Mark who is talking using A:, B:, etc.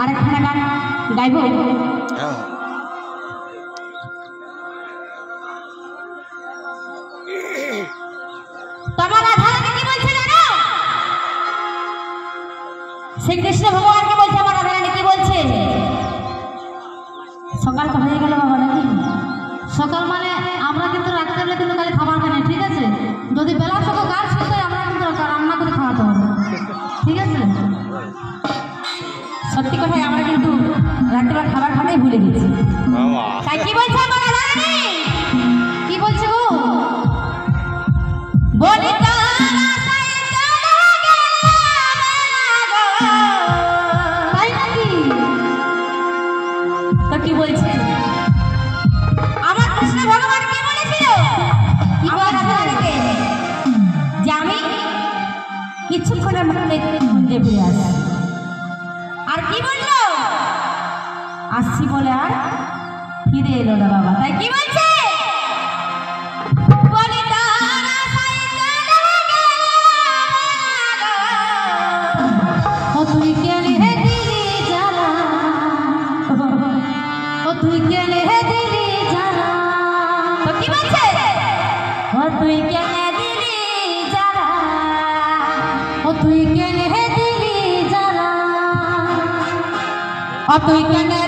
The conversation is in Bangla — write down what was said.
A: আরেকখানা গান গাইব। তোমার রাধারানী কি বলছে জানো? শ্রীকৃষ্ণ ভগবানকে বলছে আমার রাধারানী কি বলছে? সকাল তো হয়ে গেল বাবা নাকি? সকাল মানে আমরা কিন্তু রাত্রেবেলা কিন্তু খালি খাবার খাই না, ঠিক আছে? যদি বেলা থেকে গাছ শুনতে আমরা কিন্তু রান্না করে খাওয়াতে হবে, ঠিক আছে? সত্যি কথাই আমরা কিন্তু রাত্রিবেলা খাবার খাওয়াই ভুলে গেছি। তাই কি বলছে আমার রাধারানী? কি বলছে গো? বলি তাই নাকি? তো কি বলছে? আমার কৃষ্ণ ভগবান কি বলেছিল? কি বলেছে? যে আমি কিছুক্ষণের মধ্যে মন্দিরে ফিরে আসি। আর কি বললো? আসছি বলে আর ফিরে এলো না বাবা। তাই কি বলছে? তুই গেলে দিলি জানা, তুই গেলে দিলি জানা। তো কি বলছে? তুই গেলে দিলি জানা, তুই গেলে দিলি জানা, তুই গেলে